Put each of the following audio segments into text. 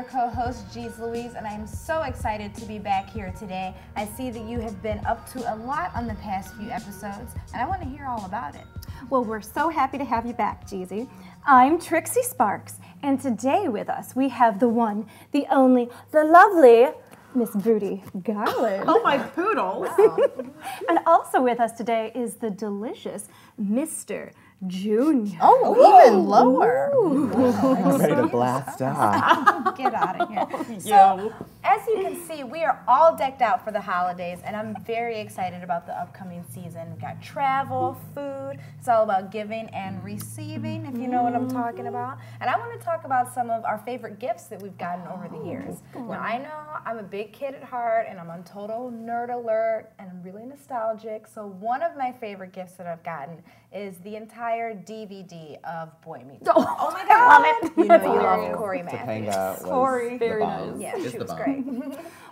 your co-host, Loueez, and I'm so excited to be back here today. I see that you have been up to a lot on the past few episodes, and I want to hear all about it. Well, we're so happy to have you back, Jeezy. I'm Trixie Sparx, and today with us we have the one, the only, the lovely Miss Booty Garland. Oh, my poodle. Wow. And also with us today is the delicious Mr. Junior. Oh, even lower. I'm ready to blast off. Get out of here. So, as you can see, we are all decked out for the holidays, and I'm very excited about the upcoming season. We've got travel, food. It's all about giving and receiving, if you know what I'm talking about. And I want to talk about some of our favorite gifts that we've gotten over the years. Now, I know I'm a big kid at heart, and I'm on total nerd alert, and I'm really nostalgic. So one of my favorite gifts that I've gotten is the entire DVD of Boy Meets World. Oh my God, love it. You know you love Corey Matthews. Corey, very nice. Yeah, she was great.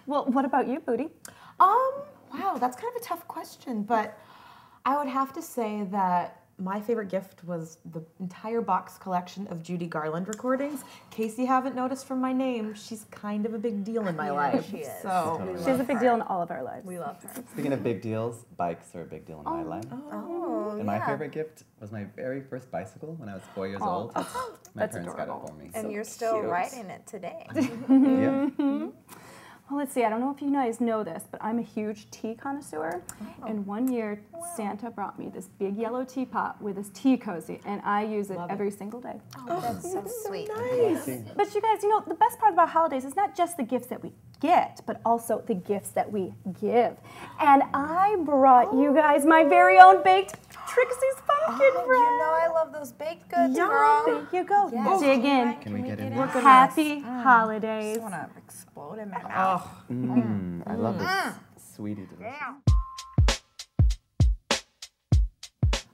Well, what about you, Booty? Wow, that's kind of a tough question, but I would have to say that my favorite gift was the entire box collection of Booty Garland recordings. In case you haven't noticed from my name, she's kind of a big deal in my life. She is. So She's a big deal in all of our lives. We love her. Speaking of big deals, bikes are a big deal in my life. Oh, And my favorite gift was my very first bicycle when I was 4 years old. My that's parents adorable. got it for me. And you're still riding it today. Yeah. Well, let's see, I don't know if you guys know this, but I'm a huge tea connoisseur. And one year, Santa brought me this big yellow teapot with this tea cozy, and I use it every single day. Oh, that's so sweet. nice. But you guys, you know, the best part about holidays is not just the gifts that we get, but also the gifts that we give. And I brought you guys my very own baked Trixie's pumpkin bread. You know I love those baked goods, girl. There you go. Yes. Dig in. Can we get in We're this? gonna Happy I holidays. just want to explode in my mouth. I love this sweetie delicious.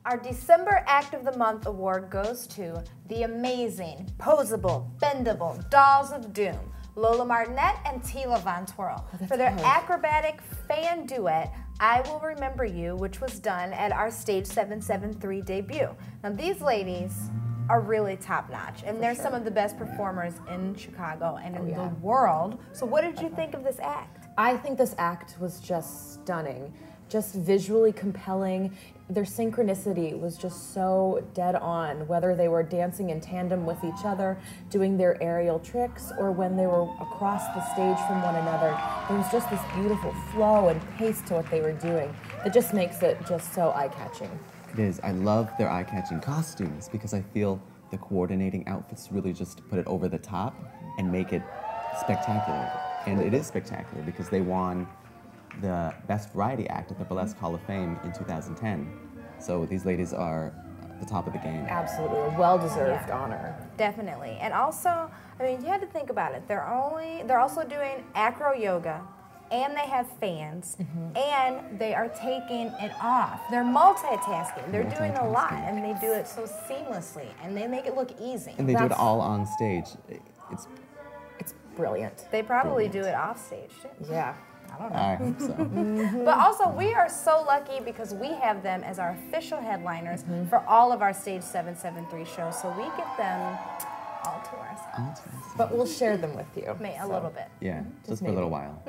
Our December Act of the Month award goes to the amazing, posable, bendable Dolls of Doom, Lola Martinet and Tila Von Twirl, for their acrobatic fan duet, I Will Remember You, which was done at our Stage 773 debut. Now these ladies are really top notch, and they're some of the best performers in Chicago and in the world. So what did you think of this act? I think this act was just stunning, just visually compelling. Their synchronicity was just so dead on, whether they were dancing in tandem with each other, doing their aerial tricks, or when they were across the stage from one another. There was just this beautiful flow and pace to what they were doing that just makes it just so eye-catching. It is. I love their eye-catching costumes because I feel the coordinating outfits really just put it over the top and make it spectacular. And it is spectacular because they won the Best Variety Act at the Burlesque Hall of Fame in 2010. So these ladies are at the top of the game. Absolutely, a well-deserved honor. Definitely. And also, I mean, you had to think about it. They're also doing acro yoga, and they have fans, and they are taking it off. They're multitasking. They're doing a lot, and they do it so seamlessly, and they make it look easy. And they do it all on stage. It's Brilliant. They probably do it off stage, too. Yeah. I don't know. I hope so. But also, we are so lucky because we have them as our official headliners for all of our Stage 773 shows, so we get them all to ourselves. But we'll share them with you. A little bit. Yeah, just for a little while.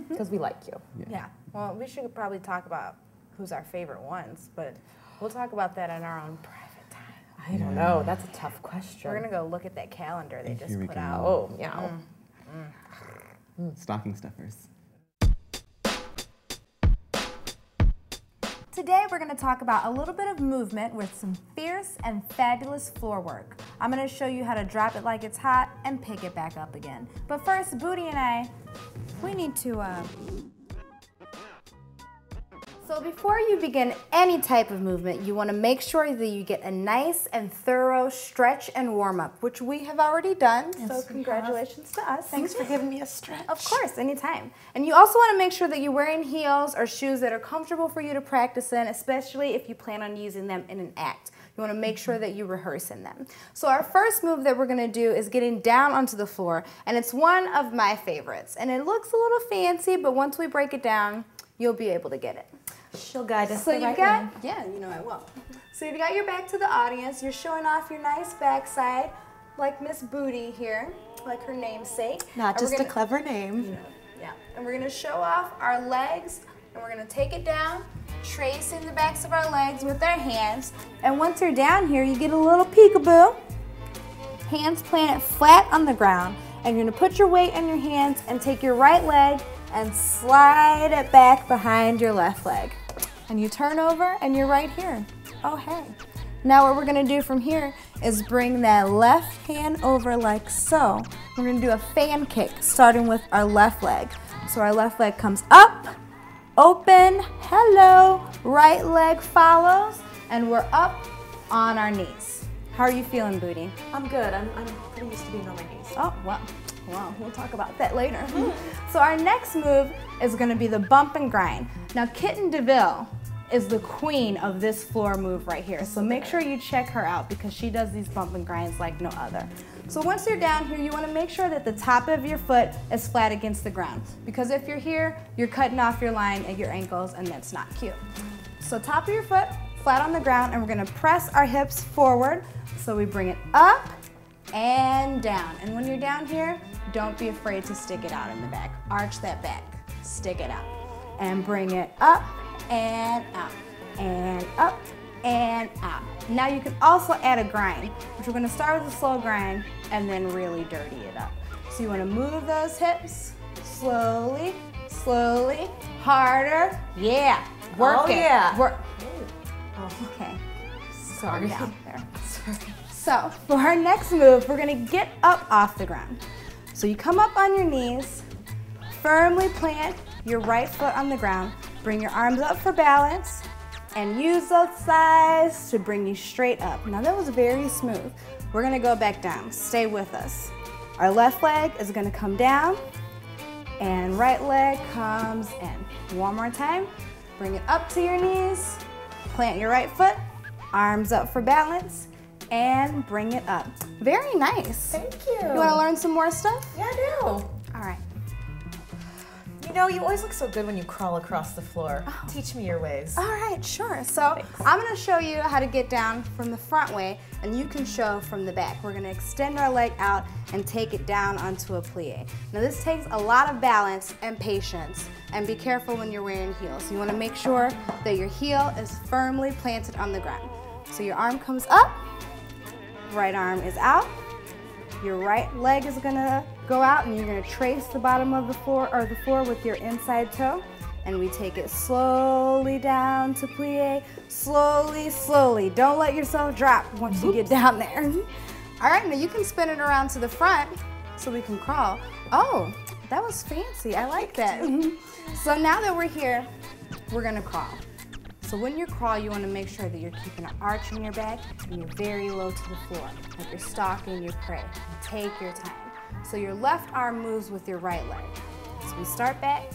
Because we like you. Yeah. Well, we should probably talk about who's our favorite ones, but we'll talk about that in our own private time. I don't know. That's a tough question. We're going to go look at that calendar they just Here we put go. out. Oh, yeah. Stocking stuffers. Today we're going to talk about a little bit of movement with some fierce and fabulous floor work. I'm going to show you how to drop it like it's hot and pick it back up again. But first, Booty and we need to So before you begin any type of movement, you want to make sure that you get a nice and thorough stretch and warm up, which we have already done. So congratulations to us. Thanks for giving me a stretch. Of course, anytime. And you also want to make sure that you're wearing heels or shoes that are comfortable for you to practice in, especially if you plan on using them in an act. You want to make sure that you rehearse in them. So our first move that we're going to do is getting down onto the floor, and it's one of my favorites. And it looks a little fancy, but once we break it down, you'll be able to get it. She'll guide us So the you've right got, way. yeah, you know I will. So you've got your back to the audience, you're showing off your nice backside, like Miss Booty here. like her namesake. Not just a clever name. Yeah, and we're gonna show off our legs, and we're gonna take it down, tracing the backs of our legs with our hands. And once you're down here, you get a little peekaboo. Hands planted flat on the ground, and you're gonna put your weight on your hands and take your right leg and slide it back behind your left leg. And you turn over and you're right here. Oh, hey. Now what we're gonna do from here is bring that left hand over like so. We're gonna do a fan kick, starting with our left leg. So our left leg comes up, open, hello, right leg follows, and we're up on our knees. How are you feeling, Booty? I'm good. I'm pretty used to being on my knees. Oh, well, we'll talk about that later. So our next move is gonna be the bump and grind. Now, Kitten DeVille is the queen of this floor move right here. So make sure you check her out because she does these bump and grinds like no other. So once you're down here, you wanna make sure that the top of your foot is flat against the ground. Because if you're here, you're cutting off your line at your ankles and that's not cute. So top of your foot, flat on the ground, and we're gonna press our hips forward. So we bring it up and down. And when you're down here, don't be afraid to stick it out in the back. Arch that back, stick it out. And bring it up and out, and up and out. Now you can also add a grind, which we're gonna start with a slow grind and then really dirty it up. So you wanna move those hips slowly, slowly, harder. Yeah, work it. Yeah. Work. Okay. Sorry. Down there. Sorry. So for our next move, we're gonna get up off the ground. So you come up on your knees, firmly plant your right foot on the ground, bring your arms up for balance, and use those thighs to bring you straight up. Now that was very smooth. We're gonna go back down. Stay with us. Our left leg is gonna come down, and right leg comes in. One more time. Bring it up to your knees, plant your right foot, arms up for balance, and bring it up. Very nice. Thank you. You wanna learn some more stuff? Yeah, I do. All right. You know, you always look so good when you crawl across the floor. Oh. Teach me your ways. All right, sure. So I'm gonna show you how to get down from the front way, and you can show from the back. We're gonna extend our leg out and take it down onto a plie. Now this takes a lot of balance and patience, and be careful when you're wearing heels. You wanna make sure that your heel is firmly planted on the ground. So your arm comes up, right arm is out, your right leg is gonna go out, and you're gonna trace the bottom of the floor with your inside toe, and we take it slowly down to plie, slowly, slowly. Don't let yourself drop once you get down there. All right, now you can spin it around to the front so we can crawl. Oh, that was fancy, I like that. So now that we're here, we're gonna crawl. So when you crawl, you wanna make sure that you're keeping an arch in your back and you're very low to the floor, like you're stalking your prey. Take your time. So your left arm moves with your right leg. So we start back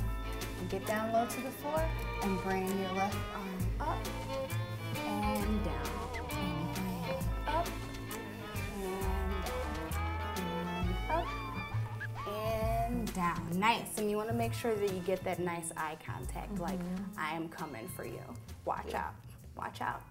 and get down low to the floor and bring your left arm up and down. And bring it up and down. And up and down. Nice. And you want to make sure that you get that nice eye contact, like I am coming for you. Watch out. Watch out.